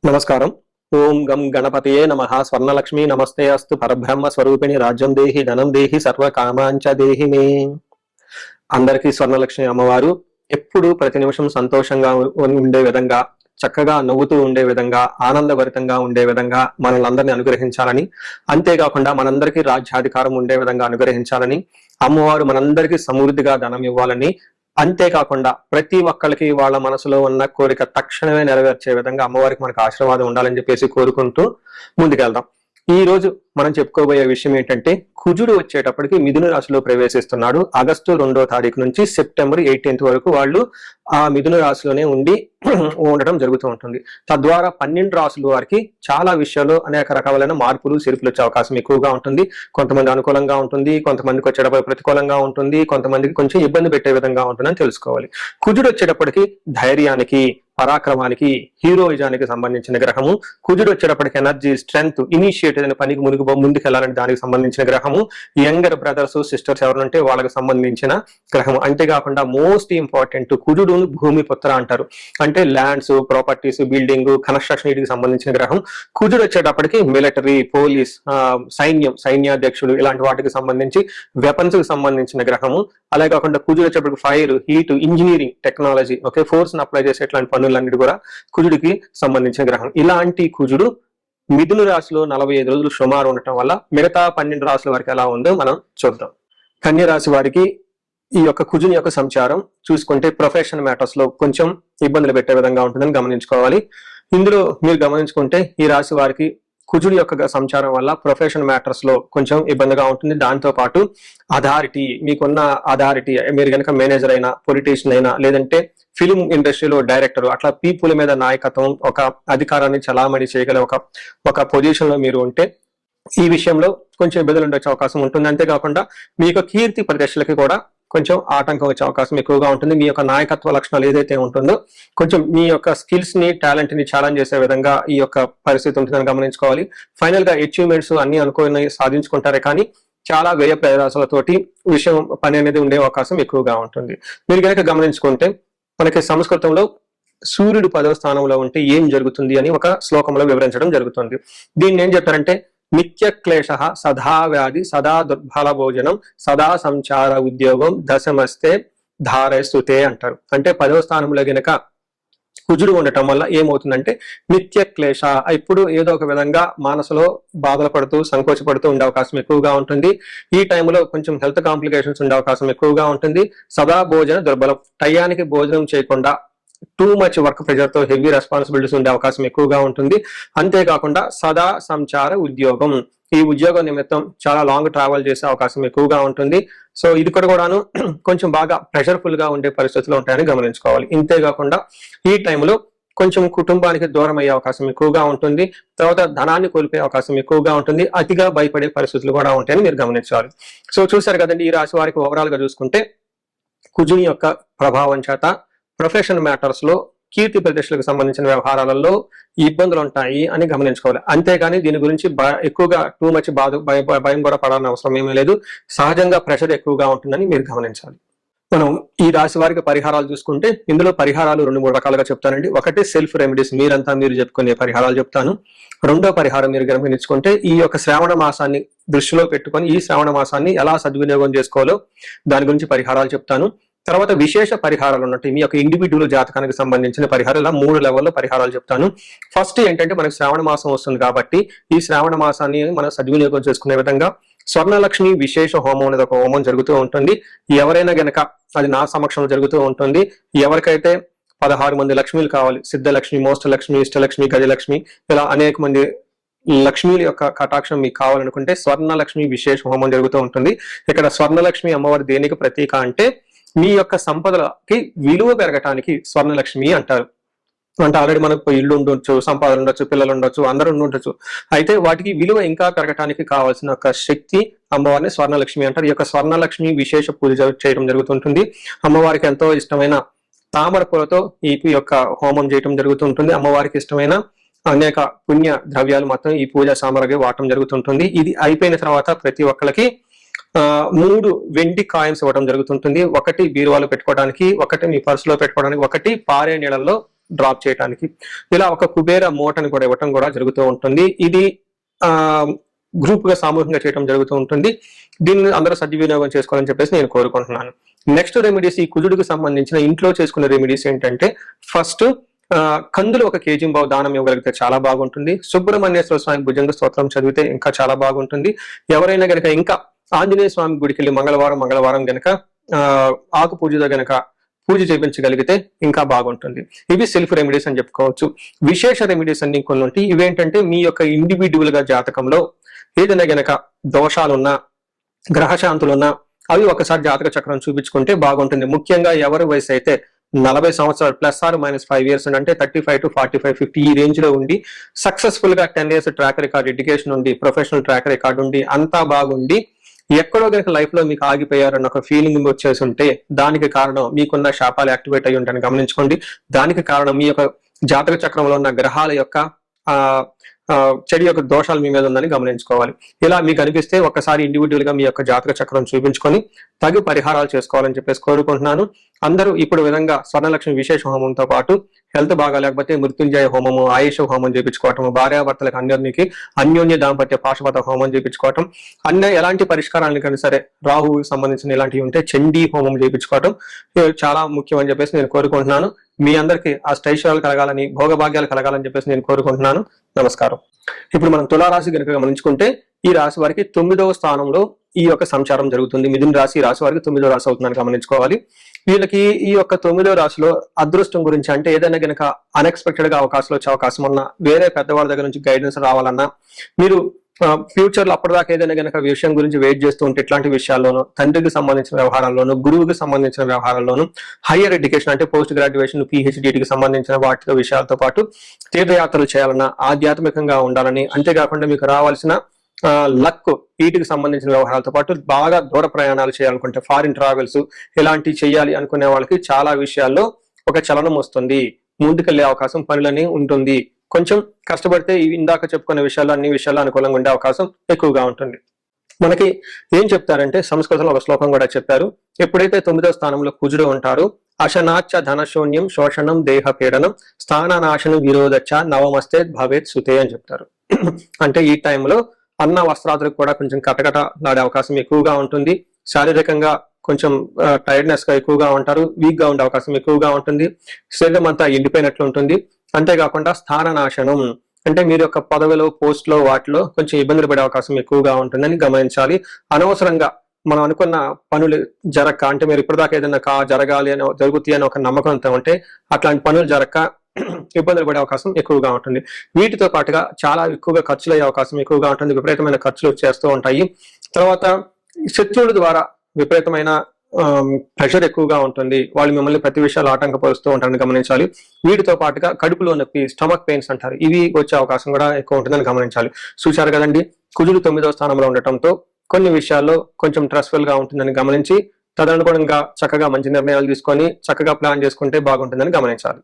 నమస్కారం. ఓం గం గణపతయే నమః. స్వర్ణలక్ష్మి నమస్తే అస్తు. పరబ్రహ్మ స్వరూపిణి రాజ్యం దేహి ధనం దేహి సర్వకామాంచ దేహి మే. అందరికీ స్వర్ణలక్ష్మి అమ్మవారు ఎప్పుడు ప్రతి నిమిషం సంతోషంగా ఉండే విధంగా, చక్కగా నవ్వుతూ ఉండే విధంగా, ఆనందభరితంగా ఉండే విధంగా మనల్ని అందరినీ అనుగ్రహించాలని, అంతేకాకుండా మనందరికీ రాజ్యాధికారం ఉండే విధంగా అనుగ్రహించాలని, అమ్మవారు మనందరికీ సమృద్ధిగా ధనం ఇవ్వాలని, అంతేకాకుండా ప్రతి ఒక్కరికి వాళ్ళ మనసులో ఉన్న కోరిక తక్షణమే నెరవేర్చే విధంగా అమ్మవారికి మనకు ఆశీర్వాదం ఉండాలని చెప్పేసి కోరుకుంటూ ముందుకెళ్దాం. ఈ రోజు మనం చెప్పుకోబోయే విషయం ఏంటంటే, కుజుడు వచ్చేటప్పటికి మిథున రాశిలో ప్రవేశిస్తున్నాడు. ఆగస్టు 2వ తారీఖు నుంచి సెప్టెంబర్ 18th వరకు వాళ్ళు ఆ మిథున రాశిలోనే ఉండడం జరుగుతూ ఉంటుంది. తద్వారా 12 రాశుల వారికి చాలా విషయాల్లో అనేక రకాలైన మార్పులు చేర్పులు వచ్చే అవకాశం ఎక్కువగా ఉంటుంది. కొంతమంది అనుకూలంగా ఉంటుంది, కొంతమందికి వచ్చేటప్పుడు ప్రతికూలంగా ఉంటుంది, కొంతమందికి కొంచెం ఇబ్బంది పెట్టే విధంగా ఉంటుందని తెలుసుకోవాలి. కుజుడు వచ్చేటప్పటికి ధైర్యానికి, పరాక్రమానికి, హీరోయిజానికి సంబంధించిన గ్రహము. కుజుడు వచ్చేటప్పటికి ఎనర్జీ, స్ట్రెంగ్త్, ఇనిషియేటివ్ అనే పనికి ముందుకెళ్లాలని దానికి సంబంధించిన గ్రహము. యంగర్ బ్రదర్స్ సిస్టర్స్ ఎవరంటే వాళ్ళకి సంబంధించిన గ్రహము. అంతేకాకుండా మోస్ట్ ఇంపార్టెంట్, కుజుడు భూమి పుత్ర అంటారు. అంటే ల్యాండ్స్, ప్రాపర్టీస్, బిల్డింగ్, కన్స్ట్రక్షన్ వీటికి సంబంధించిన గ్రహం. కుజుడు వచ్చేటప్పటికి మిలిటరీ, పోలీస్, సైన్యాధ్యక్షుడు ఇలాంటి వాటికి సంబంధించి వెపన్స్ కి సంబంధించిన గ్రహము. అలాగే కాకుండా కుజుడు వచ్చేటప్పటికి fire, heat, engineering, technology, force ని అప్లై చేసే ఇట్లాంటి పనులన్నిటి కూడా కుజుడికి సంబంధించిన గ్రహం. ఇలాంటి కుజుడు మిథున రాశిలో 45 రోజులు సుమారు ఉండటం వల్ల మిగతా 12 రాశుల వారికి ఎలా ఉందో మనం చూద్దాం. కన్య రాశి వారికి ఈ యొక్క కుజుని యొక్క సంచారం చూసుకుంటే ప్రొఫెషన్ మ్యాటర్స్ లో కొంచెం ఇబ్బందులు పెట్టే విధంగా ఉంటుందని గమనించుకోవాలి. ఇందులో మీరు గమనించుకుంటే ఈ రాశి వారికి కుజుడి యొక్క సంచారం వల్ల ప్రొఫెషన్ మ్యాటర్స్ లో కొంచెం ఇబ్బందిగా ఉంటుంది. దాంతో పాటు అథారిటీ, మీకున్న అథారిటీ, మీరు కనుక మేనేజర్ అయినా, పొలిటీషియన్ అయినా, లేదంటే ఫిలిం ఇండస్ట్రీలో డైరెక్టర్, అట్లా పీపుల్ మీద నాయకత్వం, ఒక అధికారాన్ని చలామణి చేయగల ఒక పొజిషన్ లో మీరు ఉంటే ఈ విషయంలో కొంచెం ఇబ్బందులు ఉండొచ్చే అవకాశం ఉంటుంది. అంతేకాకుండా మీ యొక్క కీర్తి ప్రదర్శనలకి కూడా కొంచెం ఆటంకం వచ్చే అవకాశం ఎక్కువగా ఉంటుంది. మీ యొక్క నాయకత్వ లక్షణాలు ఏదైతే ఉంటుందో కొంచెం మీ యొక్క స్కిల్స్ ని, టాలెంట్ ని ఛాలెంజ్ చేసే విధంగా ఈ యొక్క పరిస్థితి ఉంటుందని గమనించుకోవాలి. ఫైనల్ గా అచీవ్మెంట్స్ అన్ని అనుకుని సాధించుకుంటారే కానీ చాలా వ్యయ ప్రయాసాలతోటి పని అనేది ఉండే అవకాశం ఎక్కువగా ఉంటుంది. మీరు కనుక గమనించుకుంటే మనకి సంస్కృతంలో సూర్యుడు 10వ స్థానంలో ఉంటే ఏం జరుగుతుంది అని ఒక శ్లోకంలో వివరించడం జరుగుతుంది. దీన్ని ఏం చెప్తారంటే, నిత్య క్లేశ, సదా వ్యాధి, సదా దుర్బల భోజనం, సదా సంచార ఉద్యోగం, దశమస్తే ధారస్తుతే అంటారు. అంటే 10వ స్థానంలో గనక కుజుడు ఉండటం వల్ల ఏమవుతుందంటే నిత్య క్లేశ, ఇప్పుడు ఏదో ఒక విధంగా మనసులో బాధలు పడుతూ, సంకోచపడుతూ ఉండే అవకాశం ఎక్కువగా ఉంటుంది. ఈ టైంలో కొంచెం హెల్త్ కాంప్లికేషన్స్ ఉండే అవకాశం ఎక్కువగా ఉంటుంది. సదా భోజన దుర్బలం, టయానికి భోజనం చేయకుండా టూ మచ్ వర్క్ ప్రెజర్ తో హెవీ రెస్పాన్సిబిలిటీస్ ఉండే అవకాశం ఎక్కువగా ఉంటుంది. అంతేకాకుండా సదా సంచార ఉద్యోగం, ఈ ఉద్యోగం నిమిత్తం చాలా లాంగ్ ట్రావెల్ చేసే అవకాశం ఎక్కువగా ఉంటుంది. సో ఇది కూడాను కొంచెం బాగా ప్రెషర్ఫుల్ గా ఉండే పరిస్థితులు ఉంటాయని గమనించుకోవాలి. ఇంతేకాకుండా ఈ టైంలో కొంచెం కుటుంబానికి దూరం అయ్యే అవకాశం ఎక్కువగా ఉంటుంది. తర్వాత ధనాన్ని కోల్పోయే అవకాశం ఎక్కువగా ఉంటుంది. అతిగా భయపడే పరిస్థితులు కూడా ఉంటాయని మీరు గమనించాలి. సో చూసారు కదండి, ఈ రాశి వారికి ఓవరాల్ గా చూసుకుంటే కుజుని యొక్క ప్రభావం చేత ప్రొఫెషన్ మ్యాటర్స్ లో, కీర్తి ప్రతిష్టలకు సంబంధించిన వ్యవహారాలలో ఇబ్బందులు ఉంటాయి అని గమనించుకోవాలి. అంతేగాని దీని గురించి ఎక్కువగా టూ మచ్ భయం కూడా పడాలని అవసరం ఏమీ లేదు. సహజంగా ప్రెషర్ ఎక్కువగా ఉంటుందని మీరు గమనించాలి. మనం ఈ రాశి వారికి పరిహారాలు చూసుకుంటే ఇందులో పరిహారాలు 2-3 రకాలుగా చెప్తానండి. ఒకటి సెల్ఫ్ రెమెడీస్, మీరు చెప్పుకునే పరిహారాలు చెప్తాను. రెండో పరిహారం మీరు గమనించుకుంటే ఈ యొక్క శ్రావణ మాసాన్ని దృష్టిలో పెట్టుకొని ఈ శ్రావణ మాసాన్ని ఎలా సద్వినియోగం చేసుకోవాలో దాని గురించి పరిహారాలు చెప్తాను. తర్వాత విశేష పరిహారాలు ఉన్నట్టు మీ యొక్క ఇండివిడ్యువల్ జాతకానికి సంబంధించిన పరిహారాలు, ఇలా 3 లెవెల్లో పరిహారాలు చెప్తాను. ఫస్ట్ ఏంటంటే, మనకు శ్రావణ మాసం వస్తుంది కాబట్టి ఈ శ్రావణ మాసాన్ని మనం సద్వినియోగం చేసుకునే విధంగా స్వర్ణలక్ష్మి విశేష హోమం అనేది ఒక హోమం జరుగుతూ ఉంటుంది. ఎవరైనా గనక, అది నా సమక్షంలో జరుగుతూ ఉంటుంది, ఎవరికైతే 16 మంది లక్ష్మీలు కావాలి, సిద్ధలక్ష్మి, మోష్టలక్ష్మి, ఇష్టలక్ష్మి, గజలక్ష్మి, ఇలా అనేక మంది లక్ష్మీల యొక్క కటాక్షం మీకు కావాలనుకుంటే స్వర్ణలక్ష్మి విశేష హోమం జరుగుతూ ఉంటుంది. ఇక్కడ స్వర్ణలక్ష్మి అమ్మవారి దేనికి ప్రతీక అంటే, మీ యొక్క సంపదలకి విలువ పెరగటానికి స్వర్ణలక్ష్మి అంటారు. అంటే ఆల్రెడీ మనకు ఇల్లు ఉండొచ్చు, సంపాదన ఉండొచ్చు, పిల్లలు ఉండొచ్చు, అందరూ ఉండొచ్చు. అయితే వాటికి విలువ ఇంకా పెరగటానికి కావాల్సిన ఒక శక్తి అమ్మవారిని స్వర్ణలక్ష్మి అంటారు. ఈ యొక్క స్వర్ణలక్ష్మి విశేష పూజ చేయడం జరుగుతుంటుంది. అమ్మవారికి ఎంతో ఇష్టమైన తామర పూలతో ఈ యొక్క హోమం చేయడం జరుగుతుంటుంది. అమ్మవారికి ఇష్టమైన అనేక పుణ్య ద్రవ్యాలు మాత్రం ఈ పూజా సామగ్రి వాడటం జరుగుతుంటుంది. ఇది అయిపోయిన తర్వాత ప్రతి ఒక్కరికి 3 వెండి కాయిన్స్ ఇవ్వడం జరుగుతుంటుంది. ఒకటి బీరువాలో పెట్టుకోవడానికి, ఒకటి మీ పర్సులో పెట్టుకోవడానికి, ఒకటి పారే నీళ్ళల్లో డ్రాప్ చేయడానికి. ఇలా ఒక కుబేర మోటని కూడా ఇవ్వటం కూడా జరుగుతూ ఉంటుంది. ఇది గ్రూప్ గా సామూహికంగా చేయడం జరుగుతూ ఉంటుంది. దీన్ని అందరూ సద్వినియోగం చేసుకోవాలని చెప్పేసి నేను కోరుకుంటున్నాను. నెక్స్ట్ రెమెడీస్, ఈ కుజుడికి సంబంధించిన ఇంట్లో చేసుకునే రెమెడీస్ ఏంటంటే, ఫస్ట్ కందులు 1 kg దానం ఇవ్వగలిగితే చాలా బాగుంటుంది. సుబ్రహ్మణ్యేశ్వర స్వామి భుజంగ స్తోత్రం చదివితే ఇంకా చాలా బాగుంటుంది. ఎవరైనా గనక ఇంకా ఆంజనేయ స్వామి గుడికి వెళ్ళి మంగళవారం గనక ఆకు పూజతో గనక పూజ చేయించగలిగితే ఇంకా బాగుంటుంది. ఇవి సెల్ఫ్ రెమెడీస్ అని చెప్పుకోవచ్చు. విశేష రెమెడీస్ అన్ని కొన్ని ఉంటాయి. ఇవేంటంటే మీ యొక్క ఇండివిడ్యువల్ గా జాతకంలో ఏదైనా గనక దోషాలున్నా, గ్రహశాంతులున్నా అవి ఒకసారి జాతక చక్రం చూపించుకుంటే బాగుంటుంది. ముఖ్యంగా ఎవరి వయసు అయితే 40 సంవత్సరాలు ప్లస్ ఆర్ మైనస్ 5 years అంటే 35 to 45, 50 ఈ రేంజ్ లో ఉండి సక్సెస్ఫుల్ గా 10 years ట్రాక్ రికార్డ్, ఎడ్యుకేషన్ ఉండి, ప్రొఫెషనల్ ట్రాక్ రికార్డ్ ఉండి, అంతా బాగుండి ఎక్కడో కనుక లైఫ్ లో మీకు ఆగిపోయారన్న ఒక ఫీలింగ్ వచ్చేసి ఉంటే దానికి కారణం మీకున్న శాపాలు యాక్టివేట్ అయ్యి ఉంటాయని గమనించుకోండి. దానికి కారణం మీ యొక్క జాతక చక్రంలో ఉన్న గ్రహాల యొక్క చెడు యొక్క దోషాలు మీ మీద ఉందని గమనించుకోవాలి. ఇలా మీకు అనిపిస్తే ఒక్కసారి ఇండివిజువల్ గా మీ యొక్క జాతక చక్రం చూపించుకొని తగు పరిహారాలు చేసుకోవాలని చెప్పేసి కోరుకుంటున్నాను. అందరూ ఇప్పుడు విధంగా స్వర్ణలక్ష్మి విశేష హోమంతో పాటు హెల్త్ బాగా లేకపోతే మృత్యుంజయ హోమము, ఆయుష హోమం చేయించుకోవటం, భార్యాభర్తలకు అందరికీ అన్యోన్య దాంపత్య పాశుపత హోమం చేయించుకోవటం, ఎలాంటి పరిష్కారాలకైనా సరే రాహువుకి సంబంధించిన ఇలాంటివి ఉంటే చండీ హోమం చేయించుకోవటం చాలా ముఖ్యం అని చెప్పేసి నేను కోరుకుంటున్నాను. మీ అందరికీ అష్టైశ్వర్యాలు కలగాలని, భోగభాగ్యాలు కలగాలని చెప్పేసి నేను కోరుకుంటున్నాను. నమస్కారం. ఇప్పుడు మనం తులారాశి కనుక గమనించుకుంటే ఈ రాశి వారికి 9వ స్థానంలో ఈ యొక్క సంచారం జరుగుతుంది. మిథున రాశి రాశి వారికి 9వ రాశి అవుతుందని గమనించుకోవాలి. వీళ్ళకి ఈ యొక్క 9వ రాశిలో అదృష్టం గురించి అంటే ఏదైనా గనక అన్ఎక్స్పెక్టెడ్ గా అవకాశాలు వచ్చే అవకాశం ఉన్నా, వేరే పెద్దవాళ్ళ దగ్గర నుంచి గైడెన్స్ రావాలన్నా, మీరు ఫ్యూచర్ లో అప్పటిదాకా ఏదైనా గనక విషయం గురించి వెయిట్ చేస్తూ ఉంటే ఇట్లాంటి విషయాల్లోనూ, తండ్రికి సంబంధించిన వ్యవహారాల్లోనూ, గురువుకి సంబంధించిన వ్యవహారాల్లోనూ, హైయర్ ఎడ్యుకేషన్ అంటే పోస్ట్ గ్రాడ్యుయేషన్, పిహెచ్డికి సంబంధించిన వాటితో విషయాలతో పాటు తీర్థయాత్రలు చేయాలన్నా, ఆధ్యాత్మికంగా ఉండాలని, అంతేకాకుండా మీకు రావాల్సిన లక్, వీటికి సంబంధించిన వ్యవహారాలతో పాటు బాగా దూర ప్రయాణాలు చేయాలనుకుంటే ఫారిన్ ట్రావెల్స్ ఇలాంటివి చేయాలి అనుకునే వాళ్ళకి చాలా విషయాల్లో ఒక చలనం వస్తుంది. ముందుకెళ్లే అవకాశం, పనులని ఉంటుంది. కొంచెం కష్టపడితే ఇందాక చెప్పుకునే విషయాలు అన్ని విషయాలు అనుకూలంగా ఉండే అవకాశం ఎక్కువగా ఉంటుంది. మనకి ఏం చెప్తారంటే సంస్కృతంలో ఒక శ్లోకం కూడా చెప్పారు. ఎప్పుడైతే 9వ స్థానంలో కుజుడు ఉంటారో అశనాచ్చ ధనశూన్యం శోషణం దేహ పీడనం స్థాననాశనం విరోధచ్చ నవమస్తే భవేత్ సుతే అని చెప్తారు. అంటే ఈ టైంలో అన్న వస్త్రాదులకు కూడా కొంచెం కటకటలాడే అవకాశం ఎక్కువగా ఉంటుంది. శారీరకంగా కొంచెం టైర్డ్నెస్ గా ఎక్కువగా ఉంటారు, వీక్ గా ఉండే అవకాశం ఎక్కువగా ఉంటుంది. శరీరం అంతా ఎండిపోయినట్లు ఉంటుంది. అంతేకాకుండా స్థాన నాశనం అంటే మీరు యొక్క పదవిలో, పోస్ట్ లో, వాటిలో కొంచెం ఇబ్బందులు పడే అవకాశం ఎక్కువగా ఉంటుందని గమనించాలి. అనవసరంగా మనం అనుకున్న పనులు జరగక, అంటే మీరు ఇప్పటిదాకా ఏదైనా జరగాలి అని, జరుగుతాయి అని ఒక నమ్మకంతో ఉంటే అట్లాంటి పనులు జరగక ఇబ్బందులు పడే అవకాశం ఎక్కువగా ఉంటుంది. వీటితో పాటుగా చాలా ఎక్కువగా ఖర్చులు అయ్యే అవకాశం ఎక్కువగా ఉంటుంది. విపరీతమైన ఖర్చులు చేస్తూ ఉంటాయి. తర్వాత శత్రువుల ద్వారా విపరీతమైన ప్రెషర్ ఎక్కువగా ఉంటుంది. వాళ్ళు మిమ్మల్ని ప్రతి విషయాలు ఆటంకపరుస్తూ ఉంటారని గమనించాలి. వీటితో పాటుగా కడుపులో నొప్పి, స్టమక్ పెయిన్స్ అంటారు, ఇవి వచ్చే అవకాశం కూడా ఎక్కువ ఉంటుందని గమనించాలి. చూశారు కదండి, కుజుడు 9వ స్థానంలో ఉండటంతో కొన్ని విషయాల్లో కొంచెం స్ట్రెస్ఫుల్ గా ఉంటుందని గమనించి తదనుగుణంగా చక్కగా మంచి నిర్ణయాలు తీసుకొని చక్కగా ప్లాన్ చేసుకుంటే బాగుంటుందని గమనించాలి.